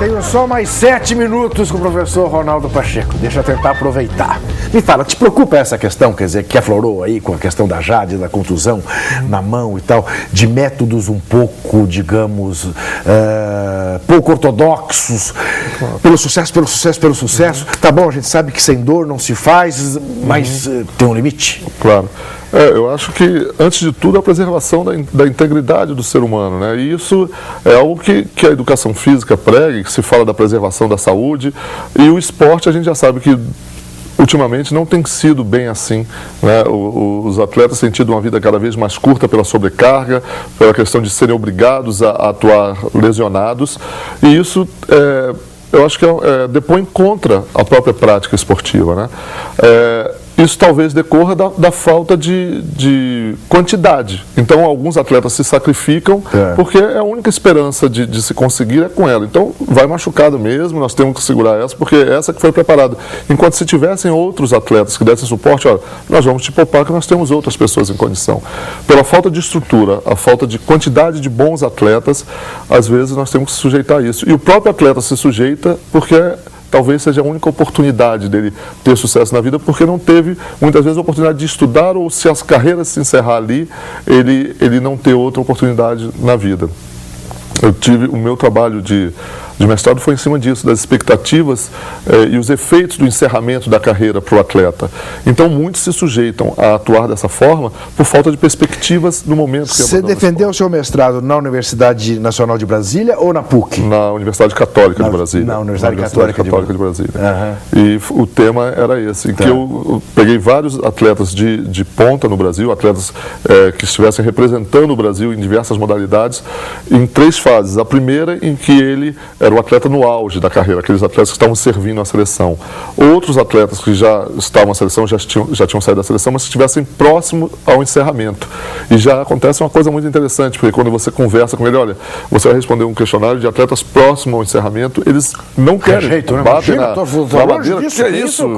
Tenho só mais 7 minutos com o professor Ronaldo Pacheco. Deixa eu tentar aproveitar. Me fala, te preocupa essa questão, quer dizer, que aflorou aí com a questão da Jade, da contusão na mão e tal, de métodos um pouco, digamos, pouco ortodoxos, pelo sucesso. Tá bom, a gente sabe que sem dor não se faz, mas tem um limite. Claro. Eu acho que, antes de tudo, a preservação da integridade do ser humano, né? E isso é algo que a educação física prega, que se fala da preservação da saúde, e o esporte a gente já sabe que ultimamente não tem sido bem assim, né? Os atletas têm tido uma vida cada vez mais curta pela sobrecarga, pela questão de serem obrigados a atuar lesionados, e isso eu acho que depõe contra a própria prática esportiva, né? Isso talvez decorra da falta de quantidade. Então, alguns atletas se sacrificam porque a única esperança de se conseguir é com ela. Então, vai machucado mesmo, nós temos que segurar essa, porque é essa que foi preparada. Enquanto se tivessem outros atletas que dessem suporte, olha, nós vamos te poupar que nós temos outras pessoas em condição. Pela falta de estrutura, a falta de quantidade de bons atletas, às vezes nós temos que sujeitar isso. E o próprio atleta se sujeita porque talvez seja a única oportunidade dele ter sucesso na vida, porque não teve, muitas vezes, a oportunidade de estudar, ou se as carreiras se encerrar ali, ele não ter outra oportunidade na vida. Eu tive o meu trabalho de mestrado foi em cima disso, das expectativas e os efeitos do encerramento da carreira para o atleta. Então, muitos se sujeitam a atuar dessa forma por falta de perspectivas no momento que Você defendeu o seu mestrado na Universidade Nacional de Brasília ou na PUC? Na Universidade Católica de Brasília. Na Universidade Católica de Brasília. E o tema era esse, que eu peguei vários atletas de ponta no Brasil, atletas que estivessem representando o Brasil em diversas modalidades, em 3 fases. A primeira, em que ele era o atleta no auge da carreira, aqueles atletas que estavam servindo à seleção. Outros atletas que já estavam na seleção, já tinham saído da seleção, mas que estivessem próximo ao encerramento. E já acontece uma coisa muito interessante, porque quando você conversa com ele, olha, você vai responder um questionário de atletas próximos ao encerramento, eles não querem, batem na madeira, que é isso?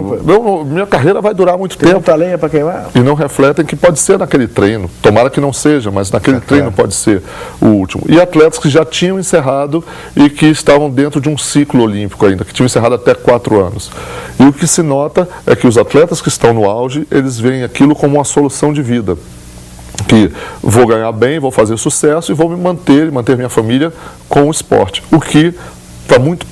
Minha carreira vai durar muito tempo. Muita lenha para queimar. E não refletem que pode ser naquele treino, tomara que não seja, mas naquele treino pode ser o último. E atletas que já tinham encerrado e que estavam dentro de um ciclo olímpico ainda, que tinham encerrado até 4 anos. E o que se nota é que os atletas que estão no auge, eles veem aquilo como uma solução de vida. Que vou ganhar bem, vou fazer sucesso e vou me manter minha família com o esporte. O que, para muito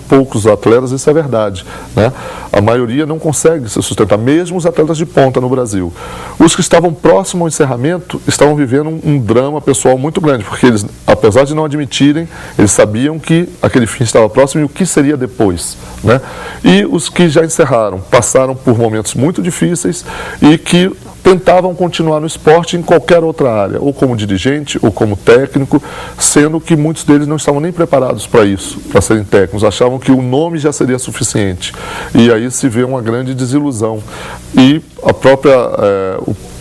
poucos atletas, isso é verdade, né? A maioria não consegue se sustentar, mesmo os atletas de ponta no Brasil. Os que estavam próximos ao encerramento estavam vivendo um drama pessoal muito grande, porque eles, apesar de não admitirem, eles sabiam que aquele fim estava próximo e o que seria depois, né? E os que já encerraram, passaram por momentos muito difíceis e que tentavam continuar no esporte em qualquer outra área, ou como dirigente, ou como técnico, sendo que muitos deles não estavam nem preparados para isso, para serem técnicos, achavam que o nome já seria suficiente. E aí se vê uma grande desilusão. E a própria,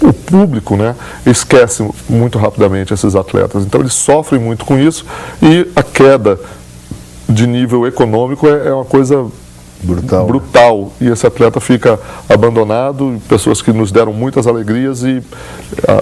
o público, né, esquece muito rapidamente esses atletas. Então eles sofrem muito com isso e a queda de nível econômico é uma coisa brutal, e esse atleta fica abandonado, pessoas que nos deram muitas alegrias e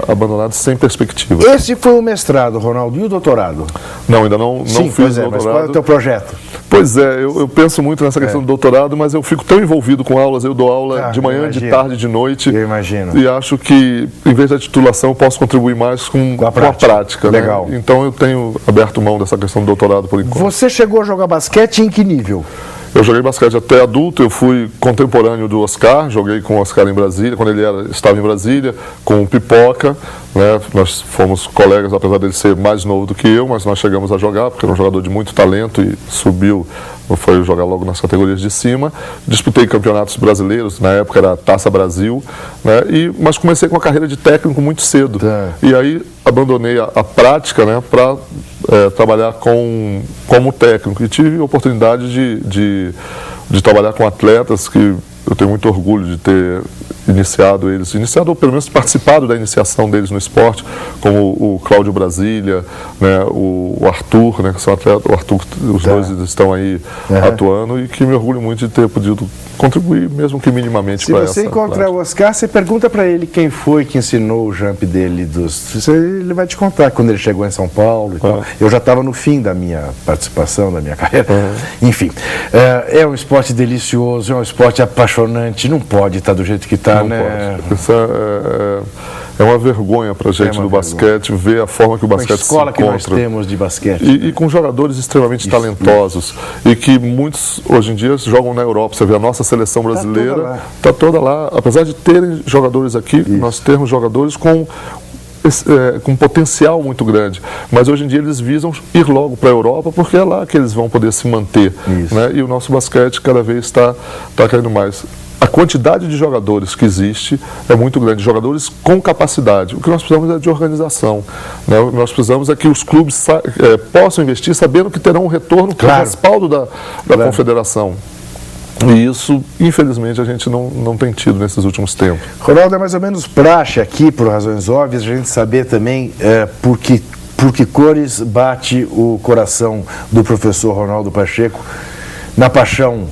abandonados sem perspectiva. Esse foi o mestrado, Ronaldo, e o doutorado? Não, ainda não fiz o doutorado. Mas qual é o teu projeto? Pois é, eu penso muito nessa questão do doutorado, mas eu fico tão envolvido com aulas, eu dou aula de manhã, de tarde, de noite. Eu imagino. E acho que, em vez da titulação, eu posso contribuir mais com a prática. Legal. Né? Então eu tenho aberto mão dessa questão do doutorado por enquanto. Você chegou a jogar basquete em que nível? Eu joguei basquete até adulto, eu fui contemporâneo do Oscar, joguei com o Oscar em Brasília, quando ele estava em Brasília, com o Pipoca, né? Nós fomos colegas, apesar dele ser mais novo do que eu, mas nós chegamos a jogar, porque era um jogador de muito talento e subiu, foi jogar logo nas categorias de cima. Disputei campeonatos brasileiros, na época era Taça Brasil, né? Mas comecei com a carreira de técnico muito cedo. E aí abandonei a prática, né, para trabalhar como técnico. E tive a oportunidade de trabalhar com atletas que eu tenho muito orgulho de ter iniciado ou pelo menos participado da iniciação deles no esporte, como o Cláudio Brasília, né, o Arthur, né, que são atletas, o Arthur, os dois estão aí atuando, e que me orgulho muito de ter podido contribuir, mesmo que minimamente, para essa. Se você encontrar o Oscar, você pergunta para ele quem foi que ensinou o jump dele. Ele vai te contar quando ele chegou em São Paulo e tal. Eu já estava no fim da minha participação, da minha carreira. Enfim, é um esporte delicioso, é um esporte apaixonante, não pode estar do jeito que está, né? Pode. Isso é uma vergonha para a gente do basquete, ver a forma que o basquete se encontra. A escola que nós temos de basquete. E com jogadores extremamente talentosos. E que muitos, hoje em dia, jogam na Europa. Você vê a nossa seleção brasileira, está toda lá. Apesar de terem jogadores aqui, nós temos jogadores com potencial muito grande, mas hoje em dia eles visam ir logo para a Europa, porque é lá que eles vão poder se manter, né? E o nosso basquete cada vez está caindo mais. A quantidade de jogadores que existe é muito grande, jogadores com capacidade. O que nós precisamos é de organização, né? O que nós precisamos é que os clubes possam investir sabendo que terão um retorno com o respaldo da confederação. E isso, infelizmente, a gente não tem tido nesses últimos tempos. Ronaldo, é mais ou menos praxe aqui, por razões óbvias, a gente saber também por que cores bate o coração do professor Ronaldo Pacheco na paixão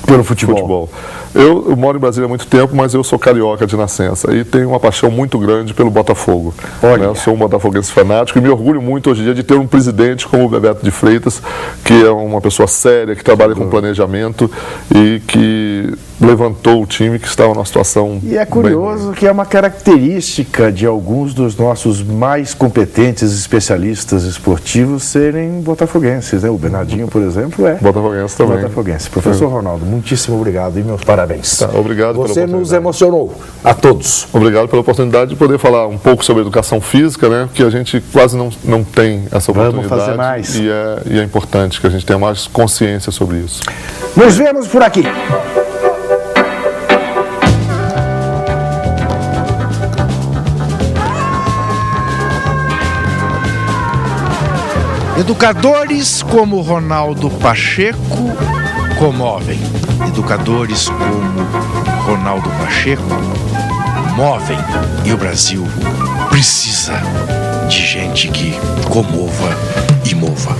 pelo futebol. Eu moro em Brasília há muito tempo, mas eu sou carioca de nascença e tenho uma paixão muito grande pelo Botafogo. Né? Eu sou um botafoguense fanático e me orgulho muito hoje em dia de ter um presidente como o Bebeto de Freitas, que é uma pessoa séria, que trabalha com planejamento e que levantou o time que estava numa situação... E é curioso que é uma característica de alguns dos nossos mais competentes especialistas esportivos serem botafoguenses, né? O Bernardinho, por exemplo, é botafoguense também. Botafoguense. Professor Ronaldo, muitíssimo obrigado e meus parabéns. Tá, obrigado pela oportunidade. Você nos emocionou, a todos. Obrigado pela oportunidade de poder falar um pouco sobre educação física, né? Que a gente quase não tem essa oportunidade. Vamos fazer mais. E é importante que a gente tenha mais consciência sobre isso. Nos vemos por aqui. Educadores como Ronaldo Pacheco comovem. Educadores como Ronaldo Pacheco movem. E o Brasil precisa de gente que comova e mova.